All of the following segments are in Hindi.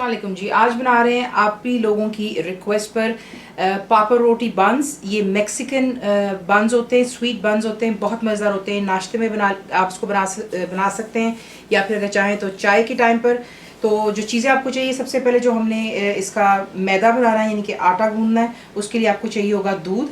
अस्सलाम वालेकुम जी। आज बना रहे हैं आप भी लोगों की रिक्वेस्ट पर पापड़ रोटी बंस। ये मैक्सिकन बंस होते हैं, स्वीट बंस होते हैं, बहुत मज़ेदार होते हैं। नाश्ते में आप इसको बना सकते हैं या फिर अगर चाहें तो चाय के टाइम पर। तो जो चीज़ें आपको चाहिए, सबसे पहले जो हमने इसका मैदा बनाना है यानी कि आटा गूंदना है, उसके लिए आपको चाहिए होगा दूध।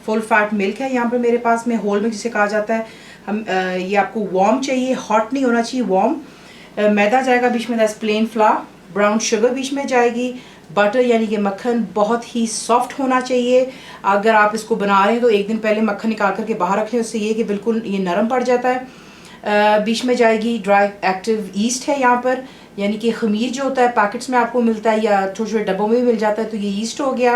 फुल फैट मिल्क है यहाँ पर मेरे पास में, होल मिल्क जिसे कहा जाता है। ये आपको वार्म चाहिए, हॉट नहीं होना चाहिए, वार्म। मैदा जाएगा बीच में, that's plain flour. Brown sugar बीच में जाएगी। बटर यानी कि मक्खन बहुत ही सॉफ्ट होना चाहिए। अगर आप इसको बना रहे हैं तो एक दिन पहले मक्खन निकाल करके बाहर रख लें, उससे ये कि बिल्कुल ये नरम पड़ जाता है। बीच में जाएगी ड्राई एक्टिव ईस्ट है यहाँ पर, यानी कि खमीर जो होता है पैकेट्स में आपको मिलता है या छोटे छोटे डब्बों में भी मिल जाता है, तो ये ईस्ट हो गया।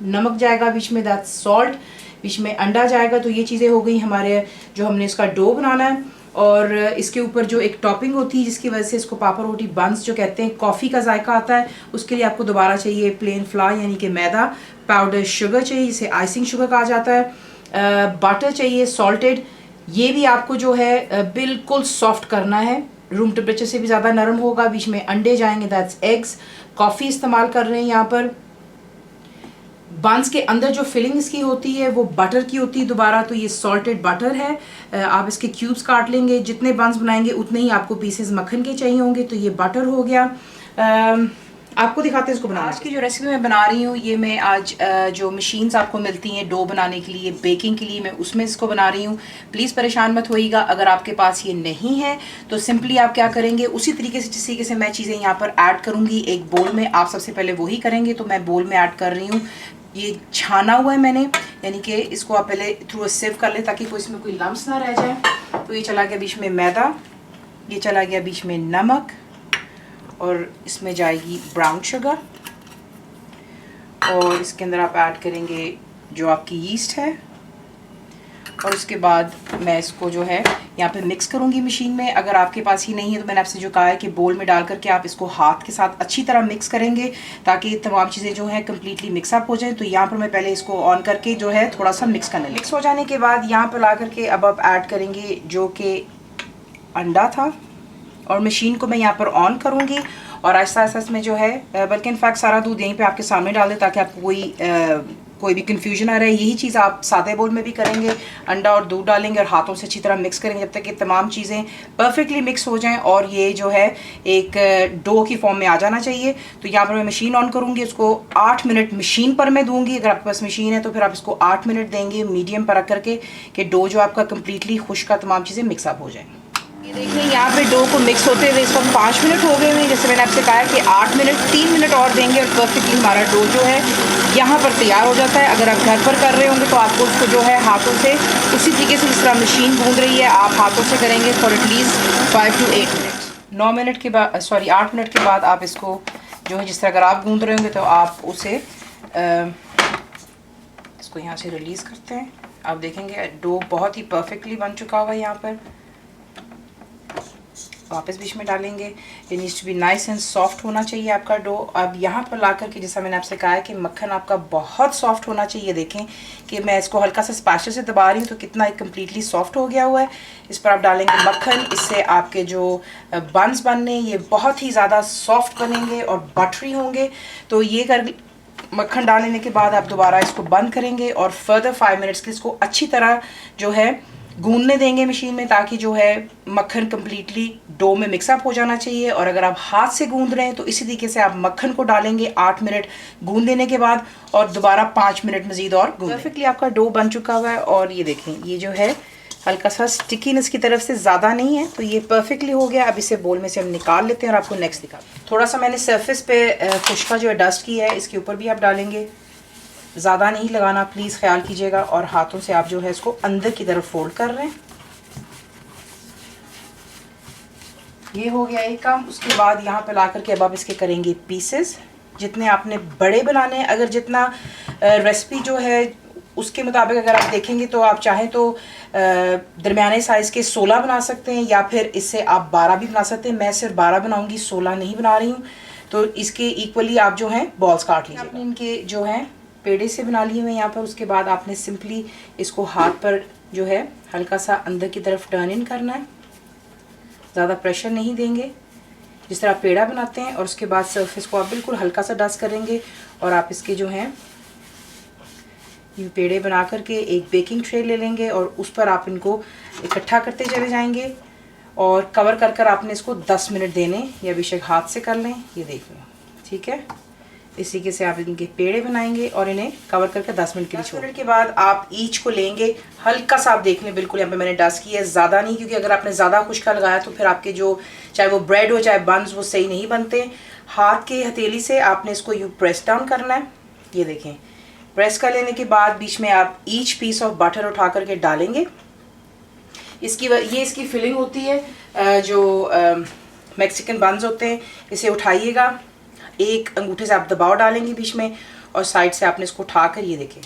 नमक जाएगा बीच में, दैट्स सॉल्ट। बीच में अंडा जाएगा। तो ये चीज़ें हो गई हमारे, जो हमने इसका डो बनाना है। और इसके ऊपर जो एक टॉपिंग होती है जिसकी वजह से इसको पापड़ रोटी बंस जो कहते हैं, कॉफ़ी का जायका आता है, उसके लिए आपको दोबारा चाहिए प्लेन फ्लावर यानी कि मैदा। पाउडर शुगर चाहिए जिसे आइसिंग शुगर कहा जाता है। बटर चाहिए सॉल्टेड, ये भी आपको जो है बिल्कुल सॉफ्ट करना है, रूम टेम्परेचर से भी ज़्यादा नरम होगा। बीच में अंडे जाएंगे, दैट्स एग्स। कॉफ़ी इस्तेमाल कर रहे हैं यहाँ पर। बंस के अंदर जो फिलिंग इसकी होती है वो बटर की होती है दोबारा, तो ये सॉल्टेड बटर है। आप इसके क्यूब्स काट लेंगे, जितने बंस बनाएंगे उतने ही आपको पीसेस मक्खन के चाहिए होंगे। तो ये बटर हो गया। आपको दिखाते हैं इसको बनाना। आज की जो रेसिपी मैं बना रही हूँ, ये मैं आज जो मशीन्स आपको मिलती हैं डो बनाने के लिए, बेकिंग के लिए, मैं उसमें इसको बना रही हूँ। प्लीज़ परेशान मत होइएगा अगर आपके पास ये नहीं है तो सिंपली आप क्या करेंगे, उसी तरीके से जिस तरीके से मैं चीज़ें यहाँ पर ऐड करूँगी एक बोल में, आप सबसे पहले वही करेंगे। तो मैं बोल में ऐड कर रही हूँ, ये छाना हुआ है मैंने, यानी कि इसको आप पहले थ्रू सेव कर ले ताकि कोई इसमें कोई लम्स ना रह जाए। तो ये चला गया बीच में मैदा, ये चला गया बीच में नमक, और इसमें जाएगी ब्राउन शुगर, और इसके अंदर आप ऐड करेंगे जो आपकी यीस्ट है। और उसके बाद मैं इसको जो है यहाँ पे मिक्स करूँगी मशीन में। अगर आपके पास ही नहीं है तो मैंने आपसे जो कहा है कि बोल में डाल करके आप इसको हाथ के साथ अच्छी तरह मिक्स करेंगे ताकि तमाम चीज़ें जो है कम्प्लीटली मिक्सअप हो जाएं। तो यहाँ पर मैं पहले इसको ऑन करके जो है थोड़ा सा मिक्स करना, मिक्स हो जाने के बाद यहाँ पर ला करके अब आप ऐड करेंगे जो कि अंडा था, और मशीन को मैं यहाँ पर ऑन करूँगी और आहिस्ता आहिस्ता इसमें जो है, बल्कि इनफैक्ट सारा दूध यहीं पे आपके सामने डाल दें ताकि आपको कोई भी कंफ्यूजन आ रहा है। यही चीज़ आप सादे बोल में भी करेंगे, अंडा और दूध डालेंगे और हाथों से अच्छी तरह मिक्स करेंगे जब तक कि तमाम चीज़ें परफेक्टली मिक्स हो जाएं और ये जो है एक डो की फॉर्म में आ जाना चाहिए। तो यहाँ पर मैं मशीन ऑन करूँगी, उसको 8 मिनट मशीन पर मैं दूँगी। अगर आपके पास मशीन है तो फिर आप इसको 8 मिनट देंगे मीडियम पर रख करके कि डो जो आपका कम्प्लीटली खुश्क का तमाम चीज़ें मिक्सअप हो जाएँ। ये देखिए यहाँ पे डो को मिक्स होते हुए इस वक्त 5 मिनट हो गए हैं। जैसे मैंने आपसे कहा है कि 8 मिनट, 3 मिनट और देंगे और परफेक्टली हमारा डो जो है यहाँ पर तैयार हो जाता है। अगर आप घर पर कर रहे होंगे तो आपको उसको जो है हाथों से उसी तरीके से जिस तरह मशीन गूंद रही है आप हाथों से करेंगे for at least 5 to 8 minute. 9 minute के बाद, सॉरी 8 मिनट के बाद आप इसको जो है जिस तरह अगर आप गूंद रहे होंगे तो आप उसे इसको यहाँ से रिलीज़ करते हैं। आप देखेंगे डो बहुत ही परफेक्टली बन चुका हुआ है। यहाँ पर वापस बीच में डालेंगे। It needs to be nice and soft होना चाहिए आपका डो। अब यहाँ पर ला कर के जैसा मैंने आपसे कहा है कि मक्खन आपका बहुत सॉफ्ट होना चाहिए। देखें कि मैं इसको हल्का सा स्पैचुला से दबा रही हूँ तो कितना एक कम्प्लीटली सॉफ्ट हो गया हुआ है। इस पर आप डालेंगे मक्खन, इससे आपके जो बंस बनने ये बहुत ही ज़्यादा सॉफ्ट बनेंगे और बटरी होंगे। तो ये कर मक्खन डालने के बाद आप दोबारा इसको बंद करेंगे और फर्दर 5 मिनट्स के इसको अच्छी तरह जो है गूंदने देंगे मशीन में ताकि जो है मक्खन कम्प्लीटली डो में मिक्सअप हो जाना चाहिए। और अगर आप हाथ से गूंद रहे हैं तो इसी तरीके से आप मक्खन को डालेंगे 8 मिनट गूंद देने के बाद और दोबारा 5 मिनट मजीद और गूंद। परफेक्टली आपका डो बन चुका हुआ है और ये देखें ये जो है हल्का सा स्टिकीनेस की तरफ से ज़्यादा नहीं है, तो ये परफेक्टली हो गया। अब इसे बोल में से हम निकाल लेते हैं और आपको नेक्स्ट दिखाते हैं। थोड़ा सा मैंने सरफेस पे खुश्का जो है डस्ट की है इसके ऊपर भी आप डालेंगे, ज़्यादा नहीं लगाना प्लीज़ ख्याल कीजिएगा। और हाथों से आप जो है इसको अंदर की तरफ फोल्ड कर रहे हैं। ये हो गया एक काम। उसके बाद यहाँ पे ला करके अब आप इसके करेंगे पीसेस जितने आपने बड़े बनाने हैं। अगर जितना रेसिपी जो है उसके मुताबिक अगर आप देखेंगे तो आप चाहें तो दरमियाने साइज़ के 16 बना सकते हैं या फिर इससे आप 12 भी बना सकते हैं। मैं सिर्फ 12 बनाऊंगी, 16 नहीं बना रही हूँ। तो इसके इक्वली आप जो हैं बॉल्स काट लीजिए। आपने इनके जो हैं पेड़े से बना लिए हुए यहाँ पर। उसके बाद आपने सिंपली इसको हाथ पर जो है हल्का सा अंदर की तरफ टर्न इन करना है, ज़्यादा प्रेशर नहीं देंगे। जिस तरह आप पेड़ा बनाते हैं, और उसके बाद सरफेस को आप बिल्कुल हल्का सा डस्ट करेंगे और आप इसके जो हैं ये पेड़े बना करके एक बेकिंग ट्रे ले लेंगे और उस पर आप इनको इकट्ठा करते चले जाएंगे और कवर कर कर आपने इसको 10 मिनट देने, या बेशक हाथ से कर लें, ये देख लें, ठीक है। इस तरीके से आप इनके पेड़े बनाएंगे और इन्हें कवर करके 10 मिनट के लिए छोड़। 10 मिनट के बाद आप ईच को लेंगे, हल्का सा आप देख लें, बिल्कुल यहाँ पे मैंने डस्ट किया है, ज़्यादा नहीं, क्योंकि अगर आपने ज़्यादा खुश्का लगाया तो फिर आपके जो चाहे वो ब्रेड हो चाहे बन्स वो सही नहीं बनते। हाथ की हथेली से आपने इसको यूँ प्रेस डाउन करना है, ये देखें। प्रेस कर लेने के बाद बीच में आप ईच पीस ऑफ बटर उठा करके डालेंगे। ये इसकी फिलिंग होती है जो मैक्सिकन बन्स होते हैं। इसे उठाइएगा, एक अंगूठे से आप दबाव डालेंगे बीच में और साइड से आपने इसको उठाकर, ये देखें,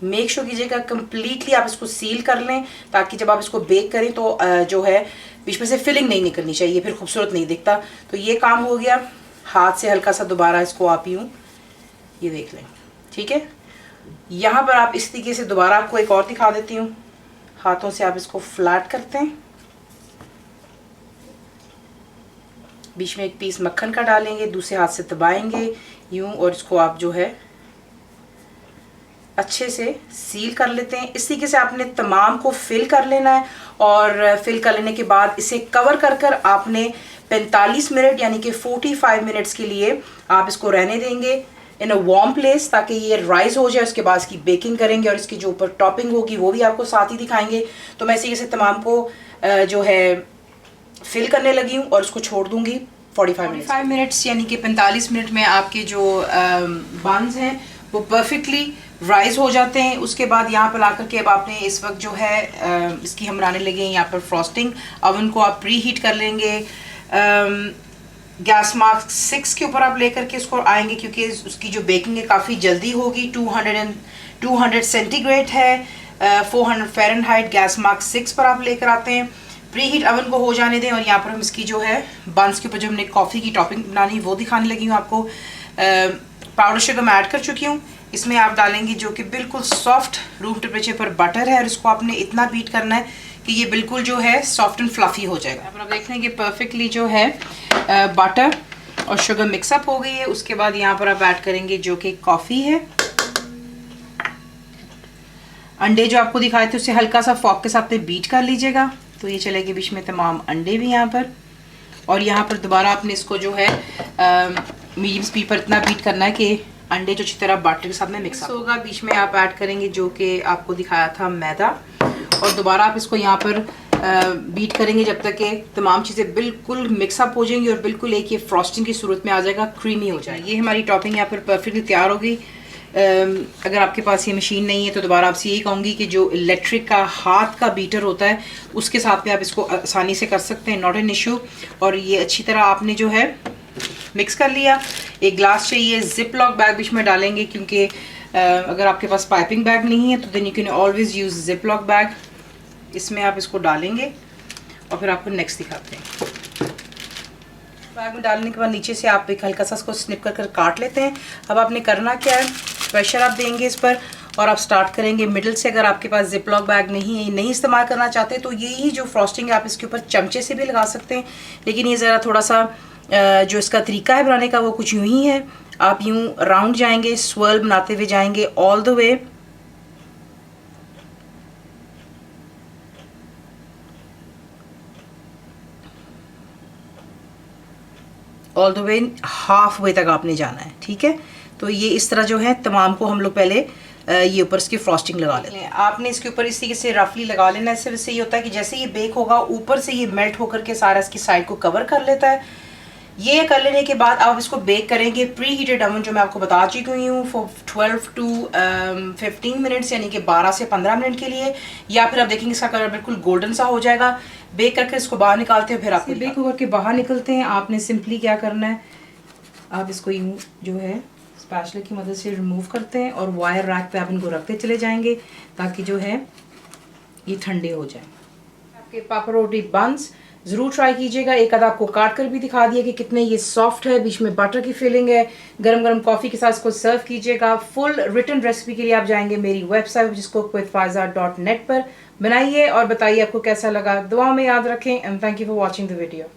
मेक श्योर कीजिएगा कंप्लीटली आप इसको सील कर लें, ताकि जब आप इसको बेक करें तो जो है बीच में से फिलिंग नहीं निकलनी चाहिए, फिर खूबसूरत नहीं दिखता। तो ये काम हो गया। हाथ से हल्का सा दोबारा इसको आप यूँ, ये देख लें, ठीक है। यहाँ पर आप इस तरीके से दोबारा आपको एक और दिखा देती हूँ। हाथों से आप इसको फ्लैट करते हैं, बीच में एक पीस मक्खन का डालेंगे, दूसरे हाथ से दबाएंगे यूं और इसको आप जो है अच्छे से सील कर लेते हैं। इस तरीके से आपने तमाम को फिल कर लेना है और फिल कर लेने के बाद इसे कवर कर कर आपने 45 मिनट यानी कि 45 मिनट्स के लिए आप इसको रहने देंगे इन अ वार्म प्लेस, ताकि ये राइज हो जाए। उसके बाद इसकी बेकिंग करेंगे और इसकी जो ऊपर टॉपिंग होगी वो भी आपको साथ ही दिखाएंगे। तो मैं इसी तरीके से तमाम को जो है फिल करने लगी हूँ और इसको छोड़ दूंगी 45 मिनट्स यानी कि 45 मिनट में आपके जो बन्स हैं वो परफेक्टली राइज हो जाते हैं। उसके बाद यहाँ पर ला करके अब आपने इस वक्त जो है इसकी हम बनाने लगे हैं यहाँ पर फ्रॉस्टिंग। अवन को आप प्री हीट कर लेंगे, गैस मार्क 6 के ऊपर आप लेकर के इसको आएंगे, क्योंकि उसकी जो बेकिंग है काफ़ी जल्दी होगी। 200 सेंटीग्रेड है, 400 फ़ारेनहाइट, गैस मार्क 6 पर आप लेकर आते हैं। प्री हीट अवन को हो जाने दें और यहाँ पर हम इसकी जो है बन्स के ऊपर जो हमने कॉफ़ी की टॉपिंग बनानी वो दिखाने लगी हूँ आपको। पाउडर शुगर मैं ऐड कर चुकी हूँ। इसमें आप डालेंगे जो कि बिल्कुल सॉफ्ट रूम टेम्परेचर पर बटर है और इसको आपने इतना बीट करना है कि ये बिल्कुल जो है सॉफ्ट एंड फ्लफ़ी हो जाएगा। अब आप देख लेंगे परफेक्टली जो है बटर और शुगर मिक्सअप हो गई है। उसके बाद यहाँ पर आप ऐड करेंगे जो कि कॉफ़ी है। अंडे जो आपको दिखाए थे उसे हल्का सा फॉक के साथ में बीट कर लीजिएगा, तो ये चलेगी बीच में तमाम अंडे भी यहाँ पर। और यहाँ पर दोबारा आपने इसको जो है मीडियम स्पीड पर इतना बीट करना है कि अंडे जो अच्छी तरह बटर के साथ में मिक्स होगा। बीच में आप ऐड करेंगे जो कि आपको दिखाया था मैदा, और दोबारा आप इसको यहाँ पर बीट करेंगे जब तक कि तमाम चीज़ें बिल्कुल मिक्सअप हो जाएंगी और बिल्कुल एक ये फ्रॉस्टिंग की सूरत में आ जाएगा, क्रीमी हो जाएगी। ये हमारी टॉपिंग यहाँ पर परफेक्टली तैयार हो गई। अगर आपके पास ये मशीन नहीं है तो दोबारा आपसे यही कहूँगी कि जो इलेक्ट्रिक का हाथ का बीटर होता है उसके साथ में आप इसको आसानी से कर सकते हैं, नॉट एन इशू। और ये अच्छी तरह आपने जो है मिक्स कर लिया। एक ग्लास चाहिए, जिप लॉक बैग बीच में डालेंगे, क्योंकि अगर आपके पास पाइपिंग बैग नहीं है तो then you can always use zip lock bag. इसमें आप इसको डालेंगे और फिर आपको नेक्स्ट दिखाते हैं। बैग में डालने के बाद नीचे से आप एक हल्का सा इसको स्निप कर कर काट लेते हैं। अब आपने करना क्या है, प्रेशर आप देंगे इस पर और आप स्टार्ट करेंगे मिडिल से। अगर आपके पास जिप लॉक बैग नहीं इस्तेमाल करना चाहते तो यही जो फ्रॉस्टिंग है आप इसके ऊपर चमचे से भी लगा सकते हैं, लेकिन ये ज़रा थोड़ा सा जो इसका तरीका है बनाने का वो कुछ यूँ ही है। आप यूँ राउंड जाएंगे, स्वर्ल बनाते हुए जाएंगे all the way, all the way half way तक आपने जाना है, ठीक है। तो ये इस तरह जो है तमाम को हम लोग पहले ये ऊपर इसकी फ्रॉस्टिंग लगा लेते हैं। आपने इसके ऊपर इस तरीके से रफली लगा लेना है। इससे ये होता है कि जैसे ये बेक होगा ऊपर से ये मेल्ट होकर के सारा इसकी साइड को कवर कर लेता है। ये कर लेने के बाद आप इसको बेक करेंगे प्री हीटेड ओवन जो मैं आपको बता चुकी हूँ फॉर 12 to 15 मिनट्स, यानी कि 12 से 15 मिनट के लिए। या फिर आप देखेंगे इसका कलर बिल्कुल गोल्डन सा हो जाएगा। बेक करके इसको बाहर निकालते हैं, फिर आप बेक होकर के बाहर निकलते हैं। आपने सिंपली क्या करना है, आप इसको यूँ जो है स्पैचुला की मदद से रिमूव करते हैं और वायर रैक पे आप इनको रखते चले जाएंगे ताकि जो है ये ठंडे हो जाए। आपके पापड़ रोटी बन्स ज़रूर ट्राई कीजिएगा। एक आधा आपको काट कर भी दिखा दिया कि कितने ये सॉफ्ट है, बीच में बटर की फिलिंग है। गरम गरम कॉफ़ी के साथ इसको सर्व कीजिएगा। फुल रिटन रेसिपी के लिए आप जाएंगे मेरी वेबसाइट cookWithFaiza.net पर। बनाइए और बताइए आपको कैसा लगा। दुआ में याद रखें and thank you for watching the video.